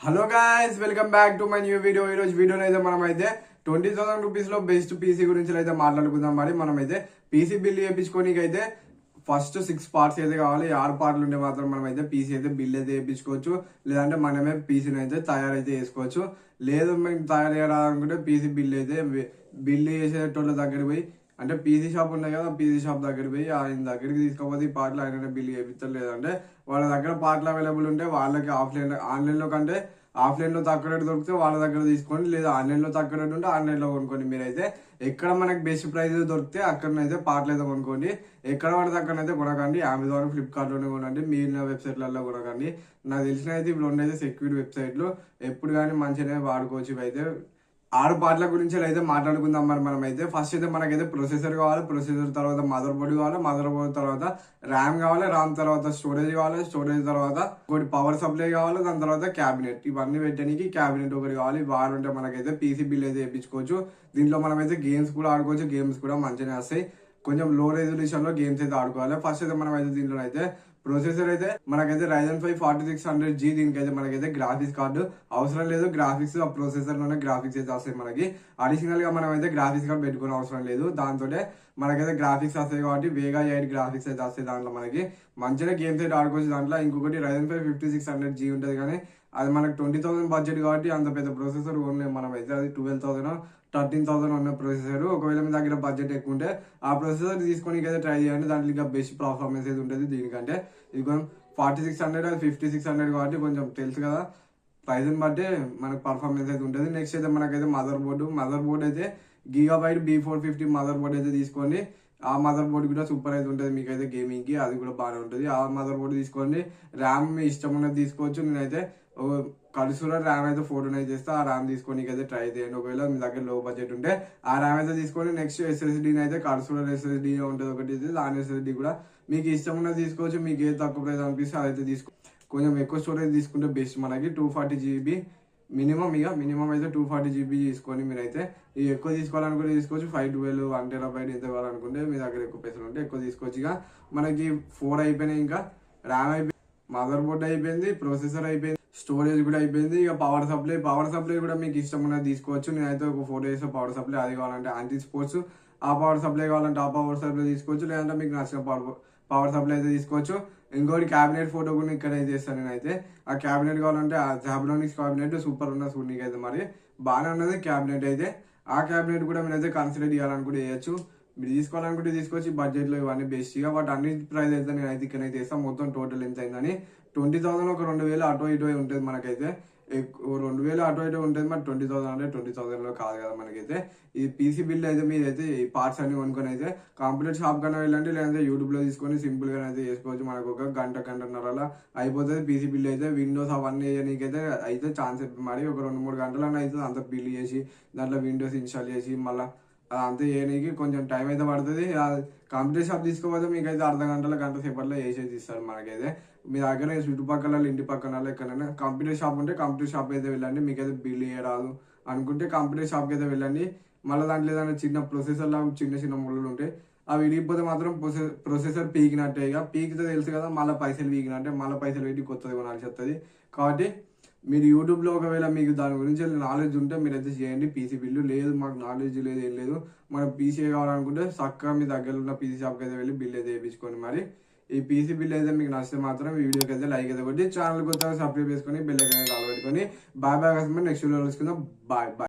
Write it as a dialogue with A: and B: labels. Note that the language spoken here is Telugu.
A: Hello guys, welcome back to my new video. ఈ రోజు వీడియోలో అయితే మనం అయితే 20,000 రూపీస్ లో బెస్ట్ పీసీ గురించి అయితే మాట్లాడుకుందాం. మరి మనం అయితే పీసీ బిల్ చేయించుకోనికి అయితే ఫస్ట్ 6 పార్ట్స్ అయితే కావాలి. 6 పార్ట్లు ఉంటే మాత్రం మనం అయితే పీసీ అయితే బిల్ అయితే చేయించుకోవచ్చు. లేదంటే మనమే పీసీని అయితే తయారైతే చేసుకోవచ్చు. లేదు మేము తయారు చేయాలనుకుంటే పీసీ బిల్ అయితే బిల్ చేసేటోళ్ళ దగ్గర పోయి, అంటే పీసీ షాప్ ఉన్నాయి కదా, పీసీ షాప్ దగ్గర పోయి ఆయన దగ్గరికి తీసుకోపోతే ఈ పార్ట్లు ఆయన బిల్ చేపిస్తారు. లేదంటే వాళ్ళ దగ్గర పార్ట్లు అవైలబుల్ ఉంటే వాళ్ళకి ఆన్లైన్లో కంటే ఆఫ్లైన్లో తక్కువ రేటు దొరికితే వాళ్ళ దగ్గర తీసుకోండి. లేదా ఆన్లైన్లో తక్కువ రేటు ఉంటే ఆన్లైన్లో కొనుక్కోండి. మీరైతే ఎక్కడ మనకి బెస్ట్ ప్రైస్ దొరికితే అక్కడనైతే పార్ట్లు అయితే కొనుక్కోండి. ఎక్కడ పడితే అక్కడనైతే కొనకండి. అమెజాన్, ఫ్లిప్కార్ట్లోనే కొనండి, మిగిలిన వెబ్సైట్లలో కొనకండి. నాకు తెలిసిన అయితే ఇప్పుడు ఉండేది సెక్యూర్ వెబ్సైట్లు. ఎప్పుడు కానీ మంచిగానే వాడుకోవచ్చు. ఇవైతే 6 పార్ట్ల గురించి అయితే మాట్లాడుకుందాం. మరి మనం అయితే ఫస్ట్ అయితే మనకైతే ప్రొసెసర్ కావాలి, ప్రొసెసర్ తర్వాత మదర్ బోర్డ్ కావాలి, మదర్ బోర్డ్ తర్వాత ర్యామ్ కావాలి, ర్యామ్ తర్వాత స్టోరేజ్ కావాలి, స్టోరేజ్ తర్వాత ఒకటి పవర్ సప్లై కావాలి, దాని తర్వాత క్యాబినెట్. ఇవన్నీ పెట్టడానికి క్యాబినెట్ ఒకటి కావాలి. వాడుంటే మనకైతే పీసీ బిల్ అయితే వేయించుకోవచ్చు. దీంట్లో మనమైతే గేమ్స్ కూడా ఆడుకోవచ్చు. గేమ్స్ కూడా మంచిగానే వస్తాయి. కొంచెం లో రెజల్యూషన్ లో గేమ్స్ అయితే ఆడుకోవాలి. ఫస్ట్ అయితే మనం అయితే దీంట్లో అయితే ప్రొసెసర్ అయితే మనకైతే Ryzen 5 4600G. దీనికైతే మనకైతే గ్రాఫిక్స్ కార్డు అవసరం లేదు. గ్రాఫిక్స్ ఆ ప్రొసెసర్ లోనే గ్రాఫిక్స్ అయితే వస్తాయి. మనకి అడిషనల్ గా మనం అయితే గ్రాఫిక్స్ కార్డు పెట్టుకునే అవసరం లేదు. దాంతో మనకైతే గ్రాఫిక్స్ వస్తాయి కాబట్టి వేగా 8 గ్రాఫిక్స్ అయితే వస్తాయి. దాంట్లో మనకి మంచిగా గేమ్స్ అయితే ఆడుకోవచ్చు. దాంట్లో ఇంకొకటి Ryzen 5 5600G ఉంటుంది, కానీ అది మనకి 20,000 బడ్జెట్ కాబట్టి అంత పెద్ద ప్రొసెసర్ కొనలేము. మనం అయితే అది 12,000 13,000 ఉన్న ప్రొసెసర్. ఒకవేళ మీ దగ్గర బడ్జెట్ ఎక్కువ ఉంటే ఆ ప్రొసెసర్ తీసుకొని అయితే ట్రై చేయండి. దాంట్లో ఇంకా బెస్ట్ పర్ఫార్మెన్స్ అయితే ఉంటుంది దీనికంటే. ఇది కొంచెం 4600, అది 5600 కాబట్టి కొంచెం తెలుసు కదా, ప్రైస్ బట్టి మనకు పర్ఫార్మెన్స్ అయితే ఉంటుంది. నెక్స్ట్ అయితే మనకైతే మదర్ బోర్డ్ అయితే గీగాబైట్ B450 మదర్ బోర్డ్ అయితే తీసుకోండి. ఆ మదర్ బోర్డ్ కూడా సూపర్ అయితే ఉంటుంది. మీకైతే గేమింగ్ కి అది కూడా బాగానే ఉంటుంది. ఆ మదర్ బోర్డ్ తీసుకోండి. ర్యామ్ మీ ఇష్టం ఉన్నది తీసుకోవచ్చు. నేనైతే కలుసులో ర్యామ్ అయితే 4 చేస్తే ఆ ర్యామ్ తీసుకొని అయితే ట్రై చేయండి. ఒకవేళ మీ దగ్గర లో బడ్జెట్ ఉంటే ఆ ర్యామ్ అయితే తీసుకొని నెక్స్ట్ SSD అయితే కలుసులో SSD ఉంటుంది ఒకటి. దాని SSD కూడా మీకు ఇష్టం ఉన్నది తీసుకోవచ్చు. మీకు ఏది తక్కువ ప్రైస్ అనిపిస్తే అదైతే తీసుకో. కొంచెం ఎక్కువ స్టోరేజ్ తీసుకుంటే బెస్ట్. మనకి 240 GB మినిమం అయితే 240 GB తీసుకొని మీరైతే ఈ ఎక్కువ తీసుకోవాలనుకుంటే తీసుకోవచ్చు. 512 1 TB ఎంత కావాలనుకుంటే మీ దగ్గర ఎక్కువ పైసలు ఉంటే ఎక్కువ తీసుకోవచ్చు. ఇక మనకి 4 అయిపోయినాయి. ఇంకా ర్యామ్ అయిపోయింది, మదర్ బోర్డ్ అయిపోయింది, ప్రొసెసర్ అయిపోయింది, స్టోరేజ్ కూడా అయిపోయింది. ఇక పవర్ సప్లై కూడా మీకు ఇష్టం ఉన్నది తీసుకోవచ్చు. నేనైతే ఒక 4 days పవర్ సప్లై, అది కావాలంటే యాంటీ స్పోర్ట్స్ ఆ పవర్ సప్లై కావాలంటే ఆ పవర్ సప్లై తీసుకోవచ్చు. లేదంటే మీకు నచ్చిన పవర్ సప్లై అయితే తీసుకోవచ్చు. ఇంకోటి క్యాబినెట్ ఫోటో కూడా ఇక్కడ అయితే చేస్తాను నేనైతే. ఆ క్యాబినెట్ కావాలంటే ఆ జాబ్లోనిక్స్ క్యాబినెట్ సూపర్ ఉన్న సూర్నికి అయితే మరి బాగానే ఉన్నది క్యాబినెట్ అయితే. ఆ క్యాబినెట్ కూడా మీరైతే కన్సిడర్ చేయాలనుకుంటే చేయొచ్చు. మీరు తీసుకోవాలనుకుంటే తీసుకోవచ్చు. బడ్జెట్ లో ఇవన్నీ బెస్ట్ గా. బట్ అన్ని ప్రైస్ అయితే నేనైతే ఇక్కడైతే చేస్తాను. మొత్తం టోటల్ ఎంత అయిందని 20,000 ఒక 2,000 అటో ఇటో ఉంటుంది మనకైతే. 2,000 అటో ఇటో ఉంటుంది. మరి 20,000 అంటే 20,000 లో కాదు కదా మనకైతే. ఈ పీసీ బిల్ అయితే మీరైతే ఈ పార్ట్స్ అన్ని కొనుక్కొని అయితే కంప్యూటర్ షాప్ కన్నా వెళ్ళండి, లేదంటే యూట్యూబ్ లో తీసుకొని సింపుల్ గా అయితే చేసుకోవచ్చు. మనకు ఒక గంటన్నర అయిపోతుంది పీసీ బిల్ అయితే. విండోస్ అవన్నీ వేయడానికైతే అయితే ఛాన్స్ మరి ఒక 2-3 గంటలన్నా అయితే అంత బిల్ చేసి దాంట్లో విండోస్ ఇన్స్టాల్ చేసి మళ్ళీ అంతే చేయడానికి కొంచెం టైం అయితే పడుతుంది. కంప్యూటర్ షాప్ తీసుకోకపోతే మీకైతే గంట సేపట్లో వేసేసి ఇస్తారు మనకైతే. మీ దగ్గర చుట్టుపక్కల ఇంటి పక్కన ఎక్కడైనా కంప్యూటర్ షాప్ ఉంటే కంప్యూటర్ షాప్ అయితే వెళ్ళండి. మీకైతే బిల్ చేయరాదు అనుకుంటే కంప్యూటర్ షాప్కి అయితే వెళ్ళండి. మళ్ళీ దాంట్లో ఏదైనా చిన్న ప్రొసెసర్ లాగా చిన్న ముళ్ళు ఉంటాయి, అవి విరిగిపోతే మాత్రం ప్రొసెసర్ పీకినట్టే. ఇక పీకితే తెలుసు కదా, మళ్ళీ పైసలు పీకినట్టే. మళ్ళీ పైసలు పెట్టి కొత్తది కొనాల్సి వస్తుంది. కాబట్టి మీరు యూట్యూబ్లో ఒకవేళ మీకు దాని గురించి నాలెడ్జ్ ఉంటే మీరైతే చేయండి పీసీ బిల్లు. లేదు మాకు నాలెడ్జ్ లేదు, ఏం లేదు, మనం పీసీ కావాలనుకుంటే చక్కగా మీ దగ్గర ఉన్న పీసీ షాప్కి అయితే వెళ్ళి బిల్ అయితే వేయించుకోండి. మరి ఈ పీసీ బిల్ అయితే మీకు నచ్చితే మాత్రం ఈ వీడియోకి అయితే లైక్ అయితే కొట్టి ఛానల్ కొత్తగా సబ్స్క్రైబ్ చేసుకొని బెల్ ఐకాన్ అయితే ఆల్ పెట్టుకొని బాయ్. నెక్స్ట్ వీడియో కలుసుకుందాం. బాయ్.